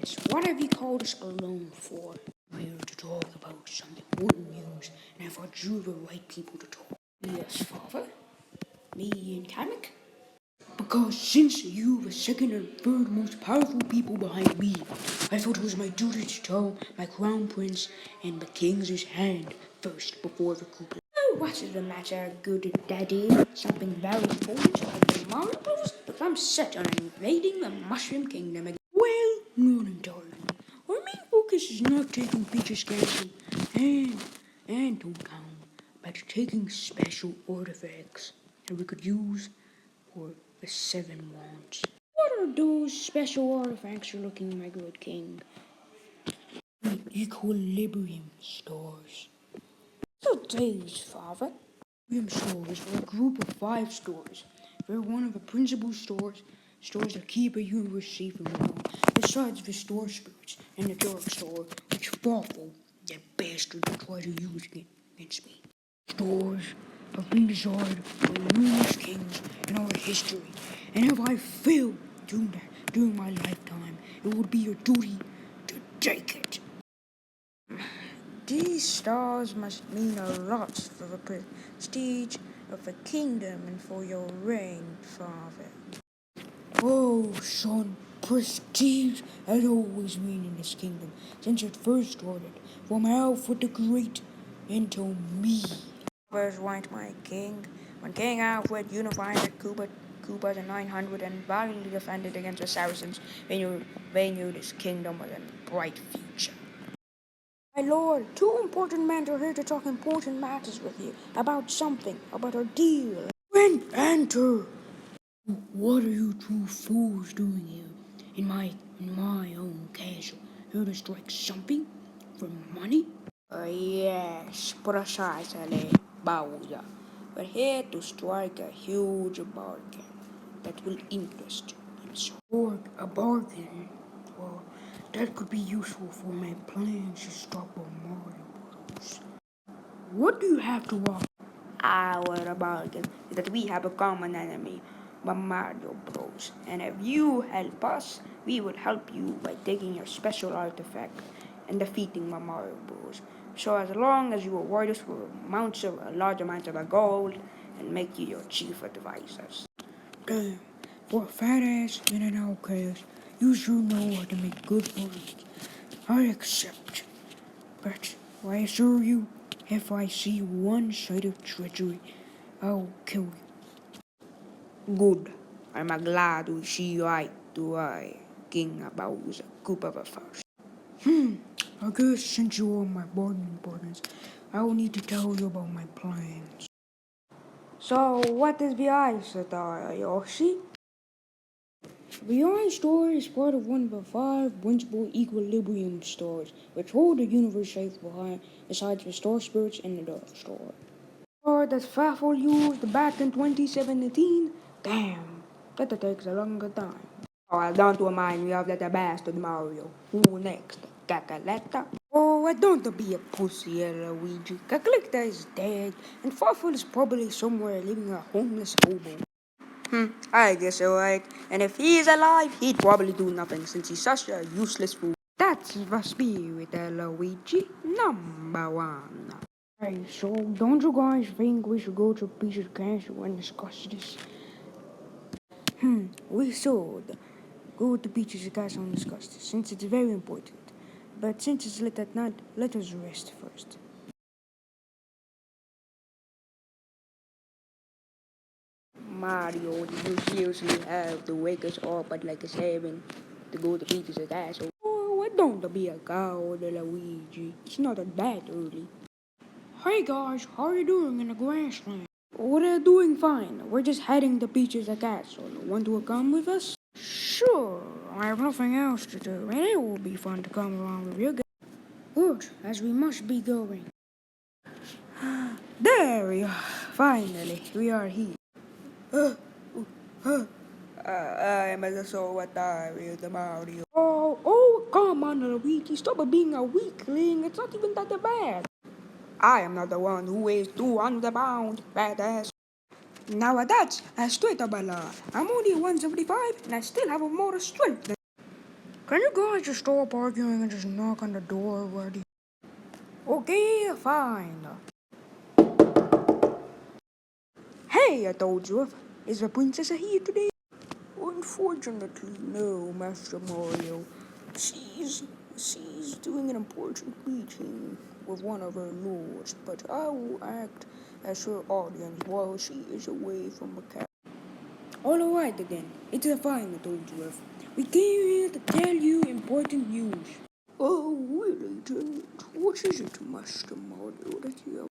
Yes, what have you called us alone for? I'm here to talk about some important news, and I thought you were the right people to talk. Yes, Father. Me and Kamek? Because since you were the second and third most powerful people behind me, I thought it was my duty to tell my crown prince and the king's hand first before the coup. Oh, what is the matter, good daddy? Something very important like the marbles? But I'm set on invading the Mushroom Kingdom again. Well, not entirely. Our main focus is not taking Peach's Castle and Toontown, but taking special artifacts that we could use for the 7 wands. What are those special artifacts you're looking, my good king? The equilibrium stars. Today's father. Equilibrium stores are a group of 5 stores. They're one of the principal stores that keep a universe safe and warm, besides the store spirits and the dark store, which Fawful, that bastard, tried to use against me. Stores have been designed by numerous kings in our history, and if I fail doing that during my lifetime, it would be your duty to take it. These stars must mean a lot for the prestige of the kingdom and for your reign, Father. Oh, son, prestige has always been in this kingdom since it first started, from Alfred the Great until me. Fathers weren't my king. When King Alfred unified Cuba in 900 and valiantly defended against the Saracens, they knew this kingdom was in a bright future. My lord, 2 important men are here to talk important matters with you about our deal. When enter. What are you 2 fools doing here in my own castle? Here to strike something for money? Yes, precisely, Bowser. We're here to strike a huge bargain that will interest you. A bargain? Well, that could be useful for my plans to stop a Mario Bros. What do you have to offer? Our bargain is that we have a common enemy, Mario Bros. And if you help us, we will help you by taking your special artifact and defeating Mario Bros. So as long as you reward us with large amounts of gold and make you your chief advisors. Damn, for a fat ass and an outcast, you sure know how to make good bargains. I accept. But I assure you, if I see one sight of treachery, I'll kill you. Good. I'm glad we see eye to eye, King Bowser, Koopa the First. I guess since you are my bargaining partners, I will need to tell you about my plans. So, what is the ice, Yoshi? The Iron Store is part of one of the 5 principal equilibrium stores, which hold the universe safe behind, besides the store spirits and the dark store. Or that Faffle used back in 2017? Damn, that takes a longer time. Oh, don't remind me of that bastard Mario. Who next? Cacaletta? Oh, don't be a pussy, Luigi. Cacaletta is dead, and Faffle is probably somewhere living a homeless hobo. I guess you're right. And if he's alive, he'd probably do nothing since he's such a useless fool. That's the spirit, Luigi. Number 1. Hey, so don't you guys think we should go to Peach's Castle and discuss this? We should go to Peach's Castle and discuss this, since it's very important. But since it's late at night, let us rest first. Mario, you seriously have to wake us up at like 7 to go to Peter's castle? Oh, don't be a coward, Luigi. It's not that early. Hey guys, how are you doing in the grassland? We're doing fine. We're just heading to Peach's castle. Want to come with us? Sure, I have nothing else to do, and it will be fun to come along with you guys. Good, as we must be going. There we are. Finally, we are here. I'm so tired, Mario. Oh, come on, Luigi. Stop being a weakling. It's not even that bad. I am not the one who weighs 200 pounds, badass. Now that's a straight up a lot. I'm only 175 and I still have more strength than. Can you guys just stop arguing and just knock on the door already? Okay, fine. Hey, Toadsworth, is the princess here today? Unfortunately, no, Master Mario. She's doing an important meeting with one of her lords, but I will act as her audience while she is away from the castle. Alright then, it's a fine, Toadsworth. We came here to tell you important news. Oh, really, then? What is it, Master Mario, that you have?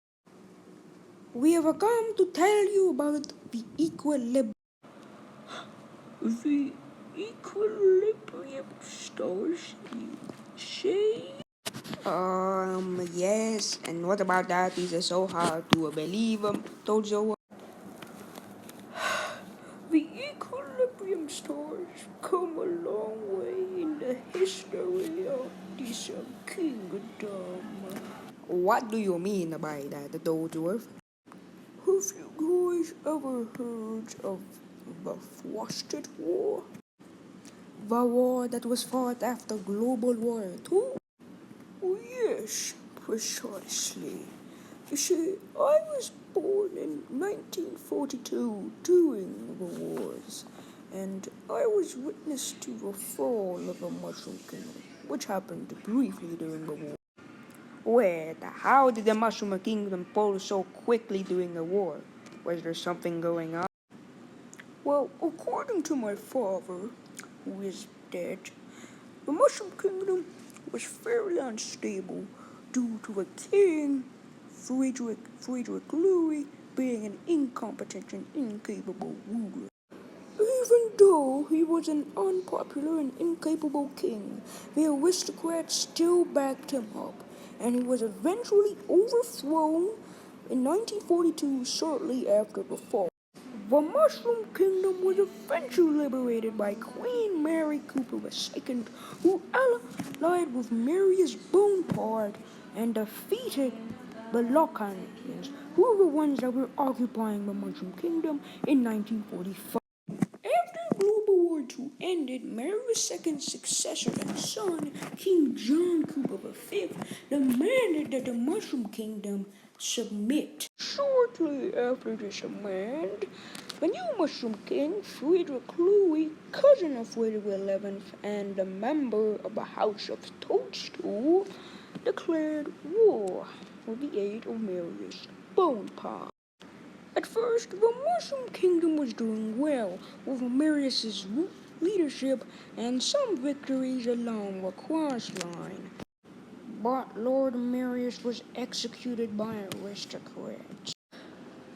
We have come to tell you about the equilibrium. The equilibrium stars, you say? Yes, and what about that? Is it so hard to believe told you? The equilibrium stars come a long way in the history of this kingdom. What do you mean by that, Toadsworth? Have you guys ever heard of the Frosted War? The war that was fought after Global War II? Oh, yes, precisely. You see, I was born in 1942 during the wars, and I was witness to the fall of the Mushroom Kingdom, which happened briefly during the war. Wait, how did the Mushroom Kingdom fall so quickly during the war? Was there something going on? Well, according to my father, who is dead, the Mushroom Kingdom was fairly unstable due to the king, Friedrich-Louis, being an incompetent and incapable ruler. Even though he was an unpopular and incapable king, the aristocrats still backed him up, and he was eventually overthrown in 1942 shortly after the fall. The Mushroom Kingdom was eventually liberated by Queen Mary Cooper II, who allied with Marius Bonaparte and defeated the Locanians, who were the ones that were occupying the Mushroom Kingdom in 1945. After Global War II ended, Marius II's successor and son, King John Cooper V, demanded that the Mushroom Kingdom submit. Shortly after this demand, the new Mushroom King, Friedrich-Louis, cousin of Friedrich XI and a member of the House of Toadstool, declared war with the aid of Marius Bonaparte. At first, the Mushroom Kingdom was doing well, with Marius's leadership and some victories along the coastline. But Lord Marius was executed by aristocrats.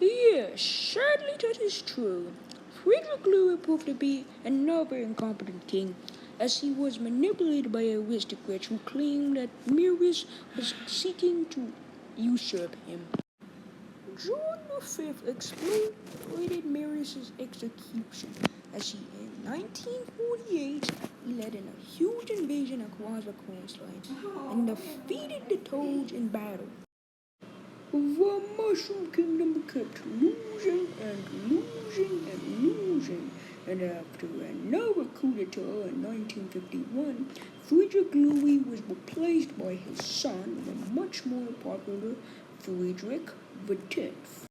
Yes, sadly that is true. Friedrich Louis proved to be another incompetent king, as he was manipulated by aristocrats who claimed that Marius was seeking to usurp him. John V exploited Marius's execution, as he, in 1948, he led in a huge invasion across the coastline and defeated the Toads in battle. The Mushroom Kingdom kept losing and losing and losing, and after another coup d'etat in 1951, Friedrich-Louis was replaced by his son, the much more popular Friedrich X.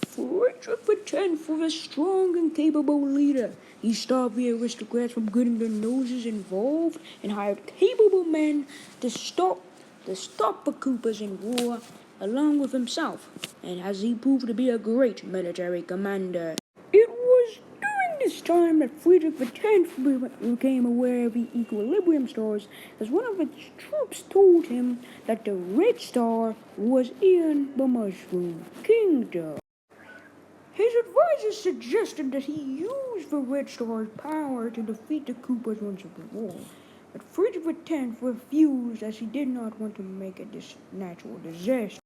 Friedrich X was a strong and capable leader. He stopped the aristocrats from getting their noses involved and hired capable men to stop the Coopers in war along with himself, and as he proved to be a great military commander. It was during this time that Friedrich X became aware of the equilibrium stars, as one of its troops told him that the red star was in the Mushroom Kingdom. His advisors suggested that he use the red star's power to defeat the Koopas once and for all, but Friedrich X refused, as he did not want to make a natural disaster.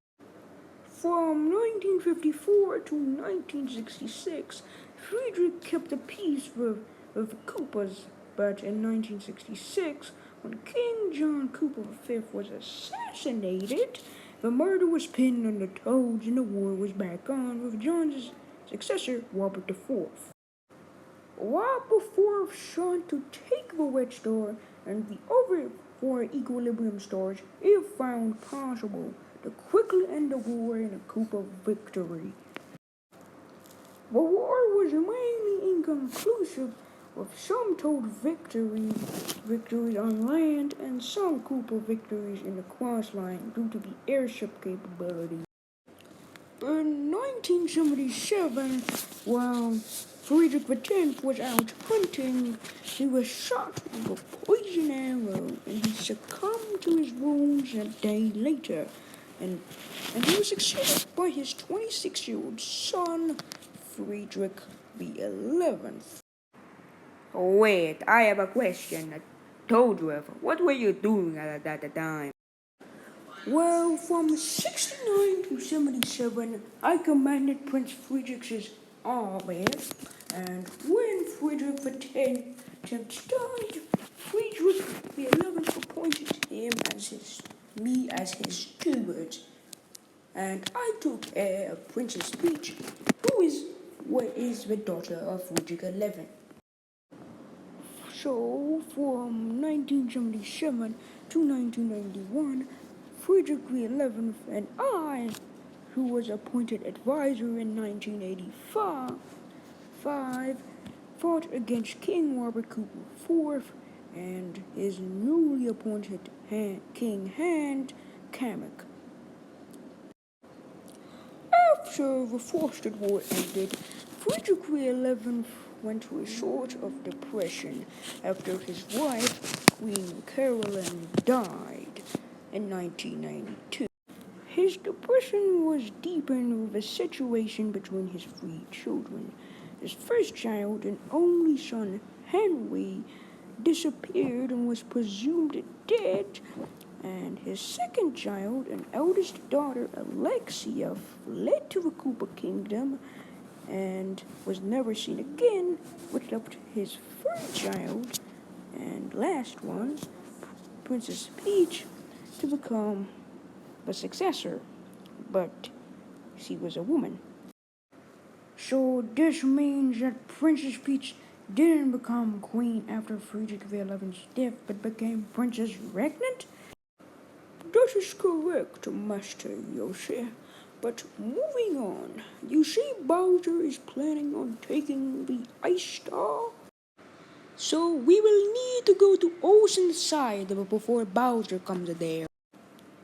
From 1954 to 1966, Friedrich kept the peace with the Koopas, but in 1966, when King John Cooper V was assassinated, the murder was pinned on the Toads and the war was back on with John's successor, Robert IV. Robert IV sought to take the Red Star and the other 4 equilibrium stars if found possible to quickly end the war in a coup of victory. The war was mainly inconclusive, with some total victories on land and some coup of victories in the crossline due to the airship capability. In 1977, while Friedrich X was out hunting, he was shot with a poison arrow and he succumbed to his wounds a day later. And he was succeeded by his 26-year-old son, Friedrich XI. Wait, I have a question. Toadsworth, what were you doing at that time? Well, from 69 to 77, I commanded Prince Friedrich's army, and when Friedrich X died, Friedrich XI appointed him me as his steward, and I took Princess Peach, who is the daughter of Friedrich XI. So, from 1977 to 1991, Friedrich XI and I, who was appointed advisor in 1985, fought against King Robert Cooper IV and his newly appointed King Hand Kamek. After the First War ended, Friedrich XI went through a sort of depression after his wife, Queen Caroline, died in 1992. His depression was deepened with the situation between his 3 children. His first child and only son, Henry, disappeared and was presumed dead, and his second child and eldest daughter, Alexia, fled to the Cooper Kingdom and was never seen again, which left his third child and last one, Princess Peach, to become the successor, but she was a woman. So this means that Princess Peach didn't become queen after Friedrich XI's death, but became Princess Regnant? That is correct, Master Yoshi. But moving on, you see Bowser is planning on taking the Ice Star? So we will need to go to Oceanside before Bowser comes there.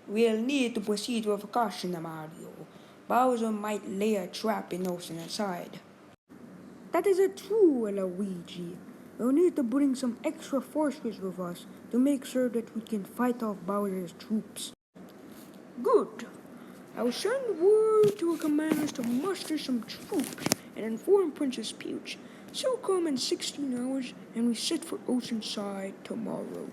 We'll need to proceed with caution, Mario. Bowser might lay a trap in Oceanside. That is true, Luigi. We'll need to bring some extra forces with us to make sure that we can fight off Bowser's troops. Good. I'll send word to our commanders to muster some troops and inform Princess Peach. She'll come in 16 hours and we set for Oceanside tomorrow.